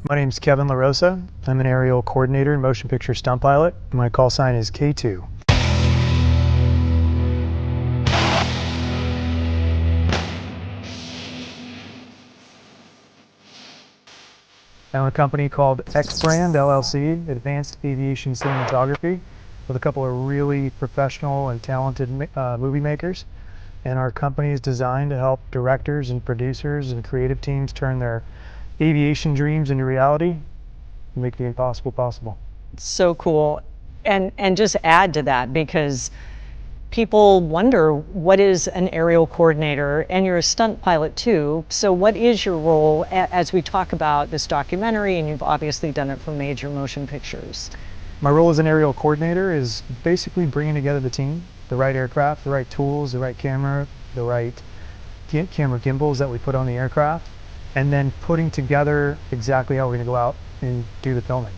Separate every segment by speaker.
Speaker 1: My name's Kevin LaRosa. I'm an aerial coordinator and motion picture stunt pilot. My call sign is K2. I own a company called X Brand LLC, Advanced Aviation Cinematography, with a couple of really professional and talented movie makers. And our company is designed to help directors and producers and creative teams turn their aviation dreams into reality and make the impossible possible.
Speaker 2: So cool. And just add to that, because people wonder, what is an aerial coordinator? And you're a stunt pilot too. So what is your role as we talk about this documentary? And you've obviously done it for major motion pictures.
Speaker 1: My role as an aerial coordinator is basically bringing together the team, the right aircraft, the right tools, the right camera, the right camera gimbals that we put on the aircraft, and then putting together exactly how we're going to go out and do the filming.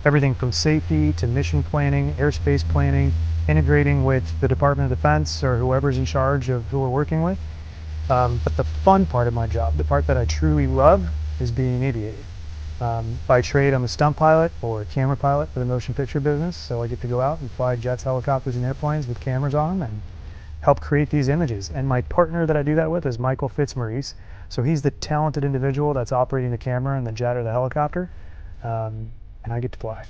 Speaker 1: Everything from safety to mission planning, airspace planning, integrating with the Department of Defense or whoever's in charge of who we're working with. But the fun part of my job, the part that I truly love, is being aviated. By trade, I'm a stunt pilot or a camera pilot for the motion picture business, so I get to go out and fly jets, helicopters, and airplanes with cameras on them and help create these images. And my partner that I do that with is Michael Fitzmaurice. So he's the talented individual that's operating the camera and the jet or the helicopter, and I get to fly.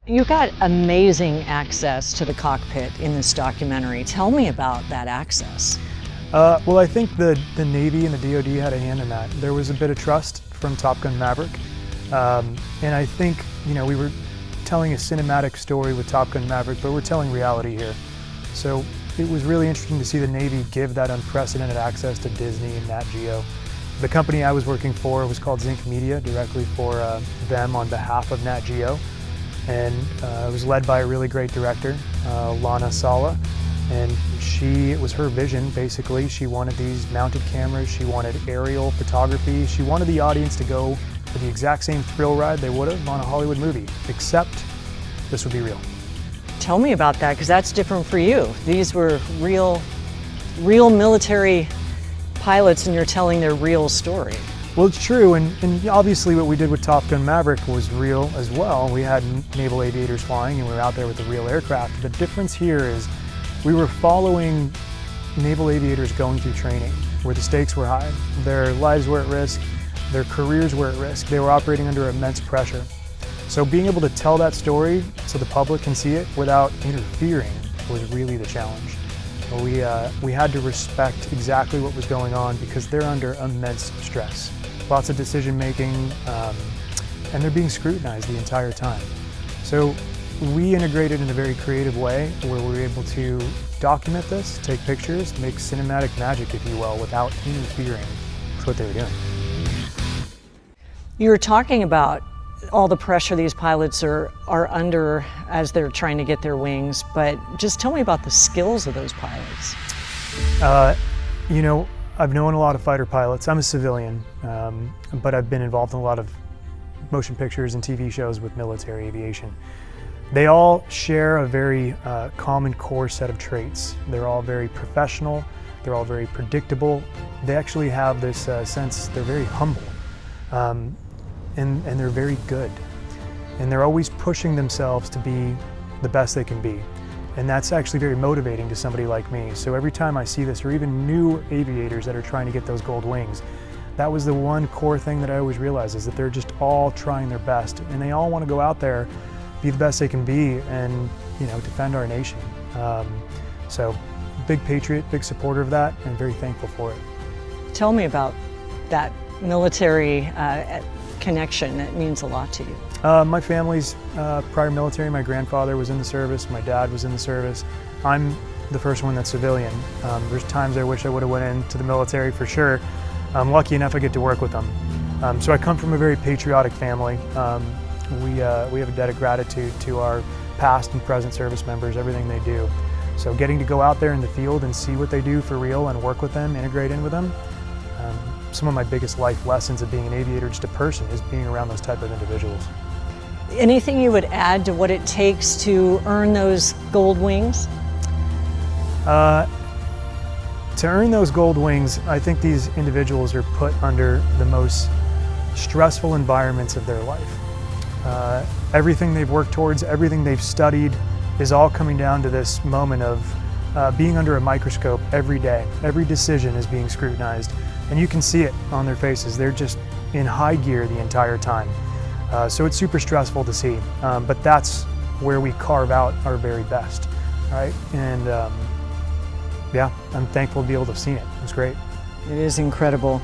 Speaker 2: You got amazing access to the cockpit in this documentary. Tell me about that access.
Speaker 1: Well, I think the Navy and the DoD had a hand in that. There was a bit of trust from Top Gun Maverick. And I think, we were telling a cinematic story with Top Gun Maverick, but we're telling reality here. So it was really interesting to see the Navy give that unprecedented access to Disney and Nat Geo. The company I was working for was called Zinc Media, directly for them on behalf of Nat Geo. And it was led by a really great director, Lana Sala. And it was her vision, basically. She wanted these mounted cameras, she wanted aerial photography, she wanted the audience to go for the exact same thrill ride they would have on a Hollywood movie, except this would be real.
Speaker 2: Tell me about that, because that's different for you. These were real military pilots, and you're telling their real story.
Speaker 1: Well, it's true, and obviously what we did with Top Gun Maverick was real as well. We had naval aviators flying, and we were out there with the real aircraft. The difference here is we were following naval aviators going through training where the stakes were high. Their lives were at risk, their careers were at risk, they were operating under immense pressure. So being able to tell that story so the public can see it without interfering was really the challenge. We had to respect exactly what was going on because they're under immense stress. Lots of decision making, and they're being scrutinized the entire time. So we integrated in a very creative way where we were able to document this, take pictures, make cinematic magic, if you will, without interfering with what they were doing.
Speaker 2: You were talking about all the pressure these pilots are under as they're trying to get their wings, but just tell me about the skills of those pilots.
Speaker 1: I've known a lot of fighter pilots. I'm a civilian, but I've been involved in a lot of motion pictures and TV shows with military aviation. They all share a very common core set of traits. They're all very professional, they're all very predictable. They actually have this sense, they're very humble. And they're very good. And they're always pushing themselves to be the best they can be. And that's actually very motivating to somebody like me. So every time I see this, or even new aviators that are trying to get those gold wings, that was the one core thing that I always realized, is that they're just all trying their best. And they all want to go out there, be the best they can be, and defend our nation. So big patriot, big supporter of that, and very thankful for it.
Speaker 2: Tell me about that military connection. That means a lot to you.
Speaker 1: My family's prior military. My grandfather was in the service, my dad was in the service. I'm the first one that's civilian. There's times I wish I would have went into the military for sure. I'm lucky enough I get to work with them. So I come from a very patriotic family. We have a debt of gratitude to our past and present service members, everything they do. So getting to go out there in the field and see what they do for real and work with them, integrate in with them, some of my biggest life lessons of being an aviator, just a person, is being around those type of individuals.
Speaker 2: Anything you would add to what it takes to earn those gold wings?
Speaker 1: to earn those gold wings, I think these individuals are put under the most stressful environments of their life. Everything they've worked towards, everything they've studied is all coming down to this moment of being under a microscope every day. Every decision is being scrutinized, and you can see it on their faces. They're just in high gear the entire time. So it's super stressful to see, but that's where we carve out our very best, right? And yeah, I'm thankful to be able to have seen it. It was great.
Speaker 2: It is incredible.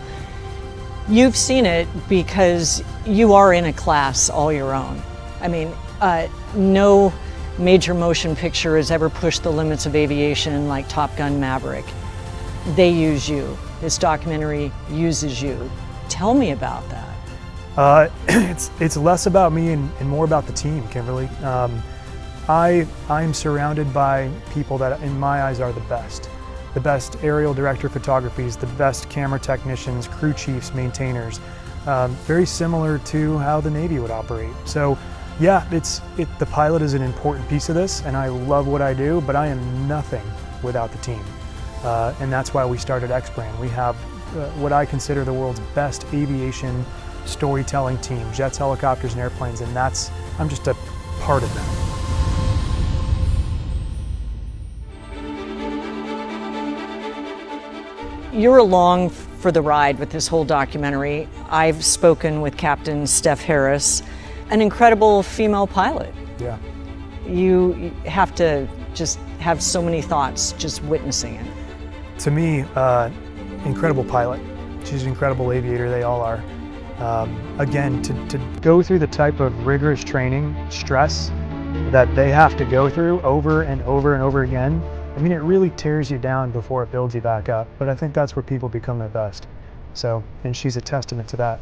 Speaker 2: You've seen it because you are in a class all your own. I mean, no major motion picture has ever pushed the limits of aviation like Top Gun Maverick. They use you. This documentary uses you. Tell me about that.
Speaker 1: It's less about me and more about the team, Kimberly. I'm surrounded by people that in my eyes are the best. The best aerial director photographies, the best camera technicians, crew chiefs, maintainers. Very similar to how the Navy would operate. So yeah, the pilot is an important piece of this, and I love what I do, but I am nothing without the team. And that's why we started X-Brand. We have what I consider the world's best aviation storytelling team, jets, helicopters, and airplanes, and I'm just a part of that.
Speaker 2: You're along for the ride with this whole documentary. I've spoken with Captain Steph Harris, an incredible female pilot.
Speaker 1: Yeah.
Speaker 2: You have to just have so many thoughts just witnessing it.
Speaker 1: To me, incredible pilot. She's an incredible aviator, they all are. Again, to go through the type of rigorous training, stress that they have to go through over and over and over again, I mean, it really tears you down before it builds you back up. But I think that's where people become their best. So, and she's a testament to that.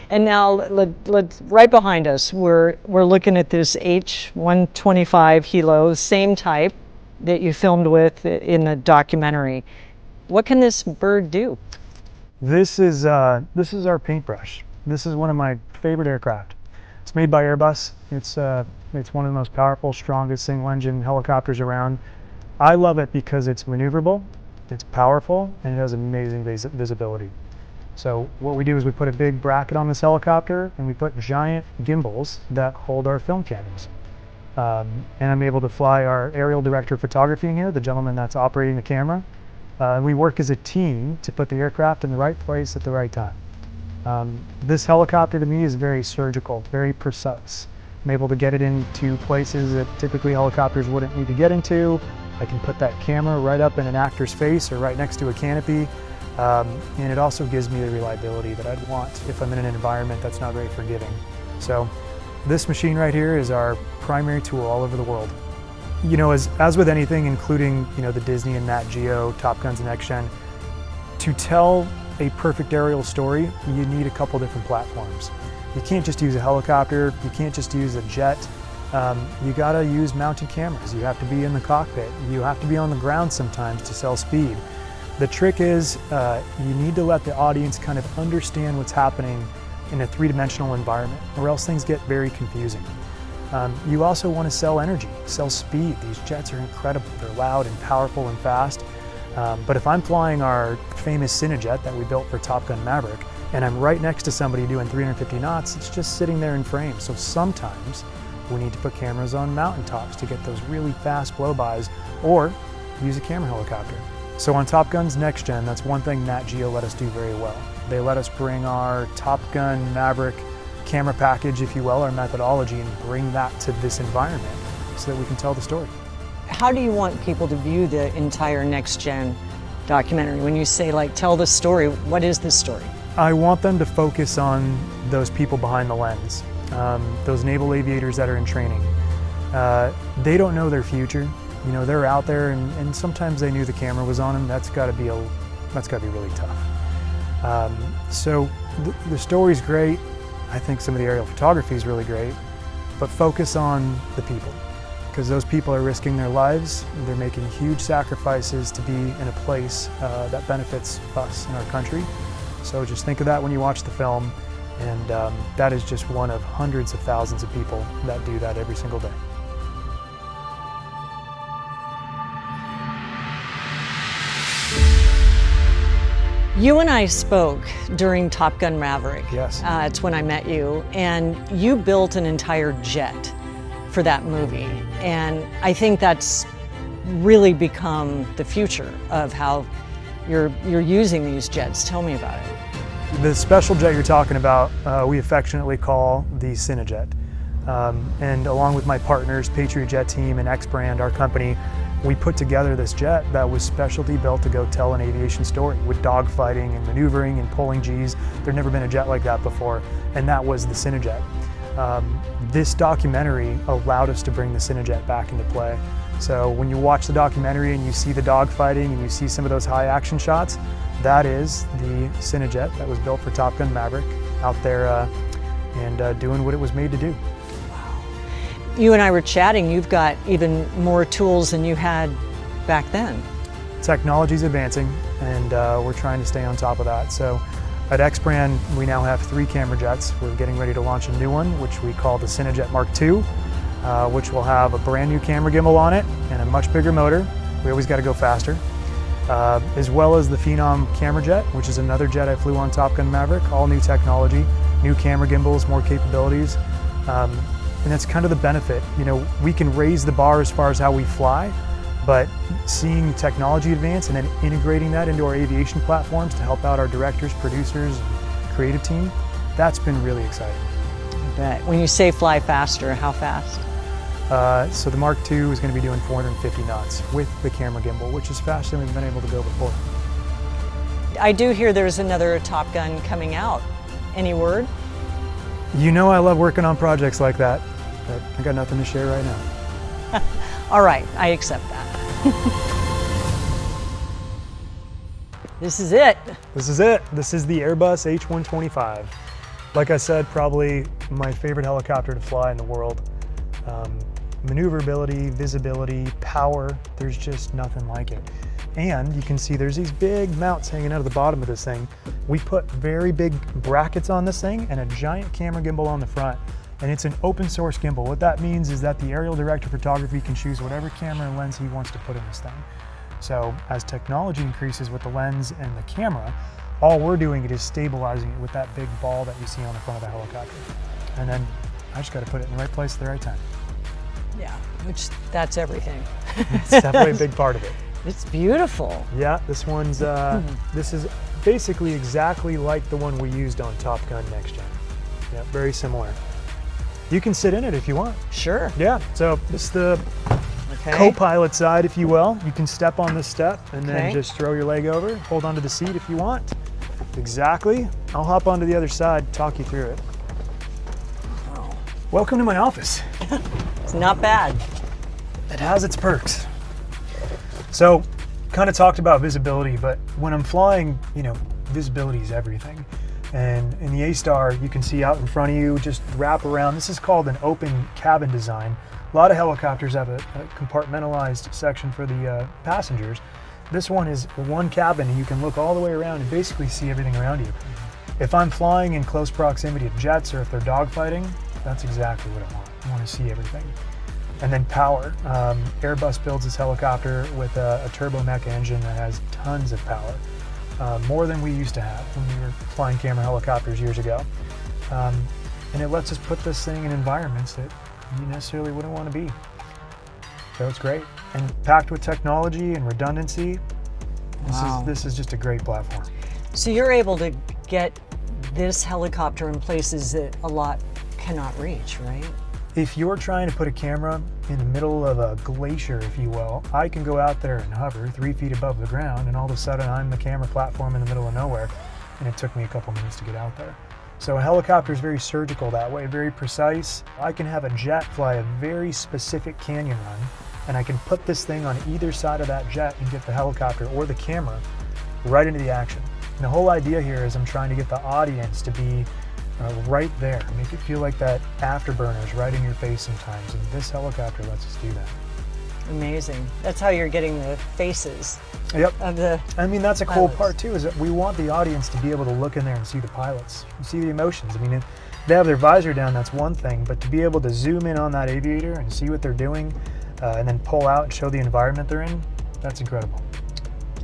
Speaker 2: And now, let's right behind us, we're looking at this H-125 Hilo, same type that you filmed with in the documentary. What can this bird do?
Speaker 1: This is our paintbrush. This is one of my favorite aircraft. It's made by Airbus. It's one of the most powerful, strongest single-engine helicopters around. I love it because it's maneuverable, it's powerful, and it has amazing visibility. So what we do is we put a big bracket on this helicopter, and we put giant gimbals that hold our film cameras. And I'm able to fly our aerial director of photography in here, the gentleman that's operating the camera. We work as a team to put the aircraft in the right place at the right time. This helicopter to me is very surgical, very precise. I'm able to get it into places that typically helicopters wouldn't need to get into. I can put that camera right up in an actor's face or right next to a canopy. And it also gives me the reliability that I'd want if I'm in an environment that's not very forgiving. So this machine right here is our primary tool all over the world. You know, as with anything, including, you know, the Disney and Nat Geo, Top Guns and Next Gen, to tell a perfect aerial story, you need a couple different platforms. You can't just use a helicopter, you can't just use a jet. You gotta use mounted cameras. You have to be in the cockpit. You have to be on the ground sometimes to sell speed. The trick is you need to let the audience kind of understand what's happening in a three-dimensional environment, or else things get very confusing. You also want to sell energy, sell speed. These jets are incredible. They're loud and powerful and fast. But if I'm flying our famous Cinejet that we built for Top Gun Maverick, and I'm right next to somebody doing 350 knots, it's just sitting there in frame. So sometimes we need to put cameras on mountaintops to get those really fast blow-bys, or use a camera helicopter. So on Top Gun's Next Gen, that's one thing Nat Geo let us do very well. They let us bring our Top Gun Maverick camera package, if you will, our methodology, and bring that to this environment so that we can tell the story.
Speaker 2: How do you want people to view the entire Next Gen documentary? When you say, like, tell the story, what is this story?
Speaker 1: I want them to focus on those people behind the lens, those naval aviators that are in training. They don't know their future. You know, they're out there, and sometimes they knew the camera was on them. That's got to be really tough. So the story's great. I think some of the aerial photography is really great, but focus on the people, because those people are risking their lives. They're making huge sacrifices to be in a place that benefits us and our country. So just think of that when you watch the film, and that is just one of hundreds of thousands of people that do that every single day.
Speaker 2: You and I spoke during Top Gun Maverick.
Speaker 1: Yes.
Speaker 2: It's when I met you, and you built an entire jet for that movie. And I think that's really become the future of how you're using these jets. Tell me about it.
Speaker 1: The special jet you're talking about, we affectionately call the Cinejet. And along with my partners, Patriot Jet Team and X Brand, our company, we put together this jet that was specialty built to go tell an aviation story with dogfighting and maneuvering and pulling G's. There'd never been a jet like that before, and that was the Cinejet. This documentary allowed us to bring the Cinejet back into play. So when you watch the documentary and you see the dogfighting and you see some of those high action shots, that is the Cinejet that was built for Top Gun Maverick out there and doing what it was made to do.
Speaker 2: You and I were chatting, you've got even more tools than you had back then.
Speaker 1: Technology's advancing, and we're trying to stay on top of that. So at X Brand, we now have 3 camera jets. We're getting ready to launch a new one, which we call the Cinejet Mark II, which will have a brand new camera gimbal on it and a much bigger motor. We always got to go faster. As well as the Phenom camera jet, which is another jet I flew on Top Gun Maverick, all new technology, new camera gimbals, more capabilities. And that's kind of the benefit. You know, we can raise the bar as far as how we fly, but seeing technology advance and then integrating that into our aviation platforms to help out our directors, producers, and creative team, that's been really exciting.
Speaker 2: I bet. When you say fly faster, how fast?
Speaker 1: So the Mark II is going to be doing 450 knots with the camera gimbal, which is faster than we've been able to go before.
Speaker 2: I do hear there's another Top Gun coming out. Any word?
Speaker 1: You know I love working on projects like that, but I got nothing to share right now.
Speaker 2: All right, I accept that. This is it.
Speaker 1: This is it. This is the Airbus H-125. Like I said, probably my favorite helicopter to fly in the world. Maneuverability, visibility, power, there's just nothing like it. And you can see there's these big mounts hanging out of the bottom of this thing. We put very big brackets on this thing and a giant camera gimbal on the front. And it's an open source gimbal. What that means is that the aerial director of photography can choose whatever camera and lens he wants to put in this thing. So as technology increases with the lens and the camera, all we're doing is stabilizing it with that big ball that you see on the front of the helicopter. And then I just got to put it in the right place at the right time.
Speaker 2: Yeah, which that's everything.
Speaker 1: It's definitely a big part of it.
Speaker 2: It's beautiful.
Speaker 1: Yeah, this one's, this is basically exactly like the one we used on Top Gun Next Gen. Yeah, very similar. You can sit in it if you want.
Speaker 2: Sure.
Speaker 1: Yeah, so this is the co-pilot side, if you will. You can step on this step and then just throw your leg over, hold onto the seat if you want. Exactly. I'll hop onto the other side, talk you through it.
Speaker 2: Oh.
Speaker 1: Welcome to my office.
Speaker 2: It's not bad.
Speaker 1: It has its perks. So, kind of talked about visibility, but when I'm flying, you know, visibility is everything. And in the A-Star, you can see out in front of you, just wrap around. This is called an open cabin design. A lot of helicopters have a compartmentalized section for the passengers. This one is one cabin, and you can look all the way around and basically see everything around you. If I'm flying in close proximity to jets or if they're dogfighting, that's exactly what I want. I want to see everything. And then power. Airbus builds this helicopter with a turbo-mecha engine that has tons of power. More than we used to have when we were flying camera helicopters years ago. And it lets us put this thing in environments that you necessarily wouldn't want to be. So it's great. And packed with technology and redundancy, this is just a great platform.
Speaker 2: So you're able to get this helicopter in places that a lot cannot reach, right?
Speaker 1: If you're trying to put a camera in the middle of a glacier, if you will, I can go out there and hover 3 feet above the ground, and all of a sudden I'm the camera platform in the middle of nowhere, and it took me a couple minutes to get out there. So a helicopter is very surgical that way, very precise. I can have a jet fly a very specific canyon run, and I can put this thing on either side of that jet and get the helicopter or the camera right into the action. And the whole idea here is I'm trying to get the audience to be right there, make it feel like that afterburner is right in your face sometimes, and this helicopter lets us do that.
Speaker 2: Amazing. That's how you're getting the faces of the
Speaker 1: I mean, that's a
Speaker 2: pilots.
Speaker 1: cool part too, is that we want the audience to be able to look in there and see the pilots, see the emotions. I mean, if they have their visor down, that's one thing, but to be able to zoom in on that aviator and see what they're doing and then pull out and show the environment they're in, that's incredible.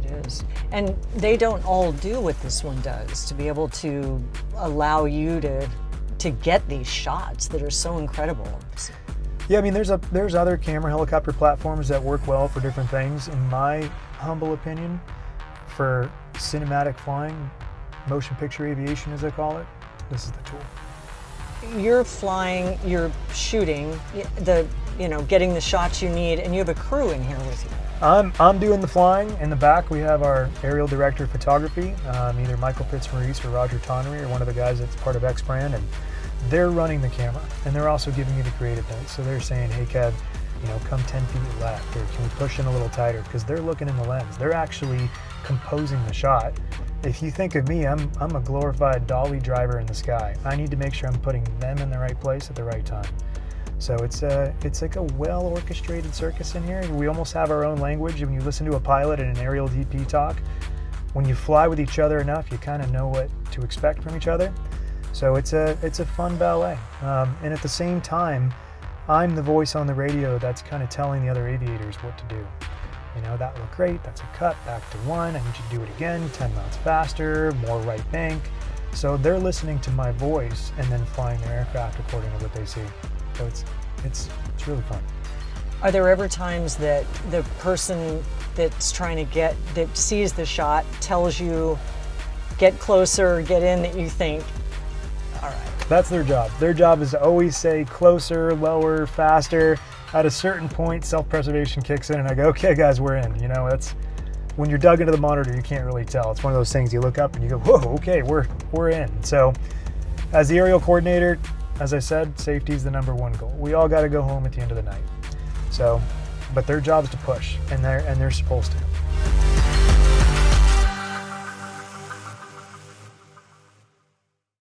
Speaker 2: It is. And they don't all do what this one does, to be able to allow you to get these shots that are so incredible.
Speaker 1: Yeah, I mean, there's other camera helicopter platforms that work well for different things. In my humble opinion, for cinematic flying, motion picture aviation as I call it, this is the tool.
Speaker 2: You're flying, you're shooting, getting the shots you need, and you have a crew in here with you.
Speaker 1: I'm doing the flying. In the back, we have our aerial director of photography, either Michael Fitzmaurice or Roger Tonnery, or one of the guys that's part of X Brand, and they're running the camera, and they're also giving me the creative notes. So they're saying, hey Kev, come 10 feet left, or can we push in a little tighter? Because they're looking in the lens. They're actually composing the shot. If you think of me, I'm a glorified dolly driver in the sky. I need to make sure I'm putting them in the right place at the right time. So it's like a well-orchestrated circus in here. We almost have our own language. When you listen to a pilot and an aerial DP talk, when you fly with each other enough, you kind of know what to expect from each other. So it's a fun ballet. And at the same time, I'm the voice on the radio that's kind of telling the other aviators what to do. That looked great, that's a cut, back to 1, I need you to do it again, 10 knots faster, more right bank. So they're listening to my voice and then flying their aircraft according to what they see. So it's really fun.
Speaker 2: Are there ever times that the person that's that sees the shot tells you, get closer, get in, that you think, all right?
Speaker 1: That's their job. Their job is to always say closer, lower, faster. At a certain point, self-preservation kicks in and I go, okay guys, we're in. That's when you're dug into the monitor, you can't really tell. It's one of those things you look up and you go, whoa, okay, we're in. So as the aerial coordinator, as I said, safety is the #1 goal. We all got to go home at the end of the night. So, but their job is to push, and they're supposed to.